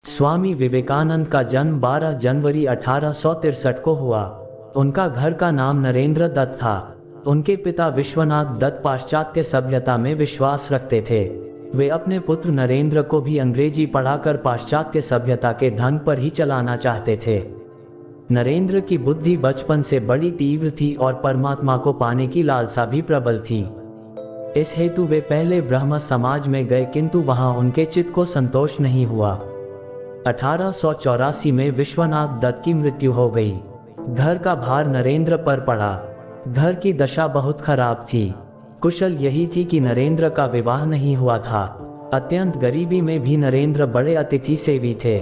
स्वामी विवेकानंद का जन्म 12 जनवरी 1863 को हुआ। उनका घर का नाम नरेंद्र दत्त था। उनके पिता विश्वनाथ दत्त पाश्चात्य सभ्यता में विश्वास रखते थे। वे अपने पुत्र नरेंद्र को भी अंग्रेजी पढ़ाकर पाश्चात्य सभ्यता के ढंग पर ही चलाना चाहते थे। नरेंद्र की बुद्धि बचपन से बड़ी तीव्र थी और परमात्मा को पाने की लालसा भी प्रबल थी। इस हेतु वे पहले ब्रह्म समाज में गए, किंतु वहां उनके चित्त को संतोष नहीं हुआ। 1884 में विश्वनाथ दत्त की मृत्यु हो गई। घर का भार नरेंद्र पर पड़ा। घर की दशा बहुत खराब थी। कुशल यही थी कि नरेंद्र का विवाह नहीं हुआ था। अत्यंत गरीबी में भी नरेंद्र बड़े अतिथि सेवी थे।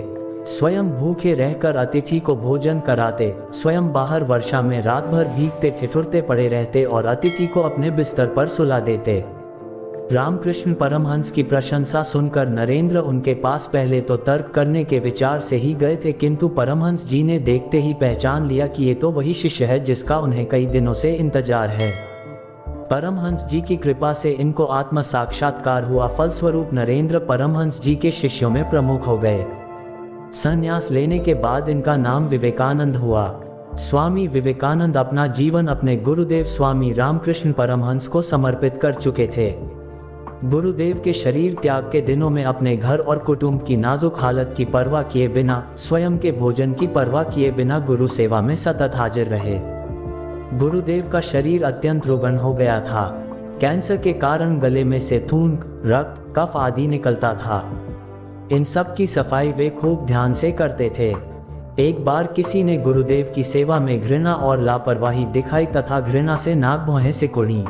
स्वयं भूखे रहकर अतिथि को भोजन कराते, स्वयं बाहर वर्षा में रात भर भीगते ठिठुरते पड़े रहते और अतिथि को अपने बिस्तर पर सुला देते। रामकृष्ण परमहंस की प्रशंसा सुनकर नरेंद्र उनके पास पहले तो तर्क करने के विचार से ही गए थे, किंतु परमहंस जी ने देखते ही पहचान लिया कि ये तो वही शिष्य है जिसका उन्हें कई दिनों से इंतजार है। परमहंस जी की कृपा से इनको आत्म साक्षात्कार हुआ। फलस्वरूप नरेंद्र परमहंस जी के शिष्यों में प्रमुख हो गए। संन्यास लेने के बाद इनका नाम विवेकानंद हुआ। स्वामी विवेकानंद अपना जीवन अपने गुरुदेव स्वामी रामकृष्ण परमहंस को समर्पित कर चुके थे। गुरुदेव के शरीर त्याग के दिनों में अपने घर और कुटुंब की नाजुक हालत की परवाह किए बिना, स्वयं के भोजन की परवाह किए बिना गुरु सेवा में सतत हाजिर रहे। गुरुदेव का शरीर अत्यंत रुग्ण हो गया था। कैंसर के कारण गले में से थूक, रक्त, कफ आदि निकलता था। इन सब की सफाई वे खूब ध्यान से करते थे। एक बार किसी ने गुरुदेव की सेवा में घृणा और लापरवाही दिखाई तथा घृणा से नाक भौहें सिकुड़ी।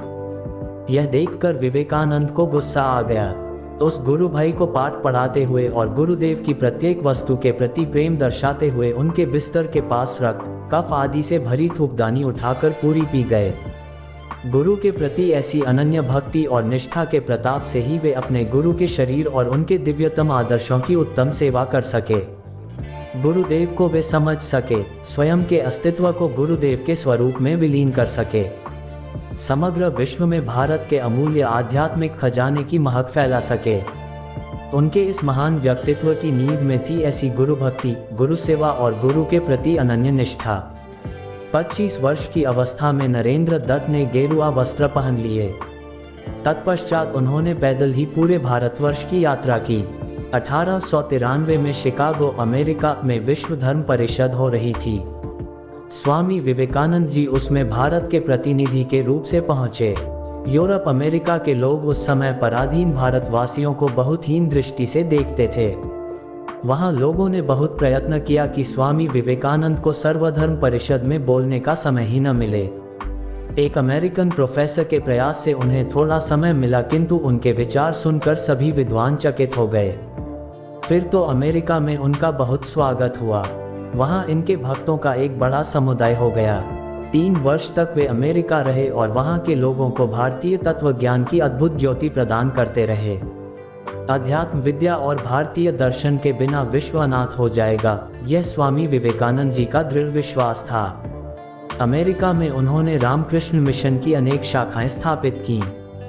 यह देखकर विवेकानंद को गुस्सा आ गया। उस गुरु भाई को पाठ पढ़ाते हुए और गुरुदेव की प्रत्येक वस्तु के प्रति प्रेम दर्शाते हुए उनके बिस्तर के पास रक्त, कफ आदि से भरी थूकदानी उठाकर पूरी पी गए। गुरु के प्रति ऐसी अनन्य भक्ति और निष्ठा के प्रताप से ही वे अपने गुरु के शरीर और उनके दिव्यतम आदर्शों की उत्तम सेवा कर सके। गुरुदेव को वे समझ सके, स्वयं के अस्तित्व को गुरुदेव के स्वरूप में विलीन कर सके। समग्र विश्व में भारत के अमूल्य आध्यात्मिक खजाने की महक फैला सके। उनके इस महान व्यक्तित्व की नींव में थी ऐसी गुरु भक्ति, गुरु सेवा और गुरु के प्रति अनन्य निष्ठा। 25 वर्ष की अवस्था में नरेंद्र दत्त ने गेरुआ वस्त्र पहन लिए। तत्पश्चात उन्होंने पैदल ही पूरे भारतवर्ष की यात्रा की। 1893 में शिकागो, अमेरिका में विश्व धर्म परिषद हो रही थी। स्वामी विवेकानंद जी उसमें भारत के प्रतिनिधि के रूप से पहुंचे। यूरोप, अमेरिका के लोग उस समय पराधीन भारतवासियों को बहुत हीन दृष्टि से देखते थे। वहां लोगों ने बहुत प्रयत्न किया कि स्वामी विवेकानंद को सर्वधर्म परिषद में बोलने का समय ही न मिले। एक अमेरिकन प्रोफेसर के प्रयास से उन्हें थोड़ा समय मिला, किंतु उनके विचार सुनकर सभी विद्वान चकित हो गए। फिर तो अमेरिका में उनका बहुत स्वागत हुआ। वहां इनके भक्तों का एक बड़ा समुदाय हो गया। 3 वर्ष तक वे अमेरिका रहे और वहां के लोगों को भारतीय तत्व ज्ञान की अद्भुत ज्योति प्रदान करते रहे। अध्यात्म विद्या और भारतीय दर्शन के बिना विश्व अनाथ हो जाएगा, यह स्वामी विवेकानंद जी का दृढ़ विश्वास था। अमेरिका में उन्होंने रामकृष्ण मिशन की अनेक शाखाएं स्थापित की।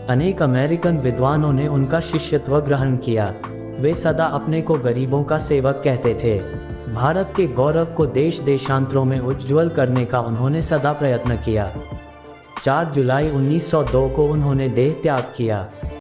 अनेक अमेरिकन विद्वानों ने उनका शिष्यत्व ग्रहण किया। वे सदा अपने को गरीबों का सेवक कहते थे। भारत के गौरव को देश देशांतरों में उज्ज्वल करने का उन्होंने सदा प्रयत्न किया। 4 जुलाई 1902 को उन्होंने देह त्याग किया।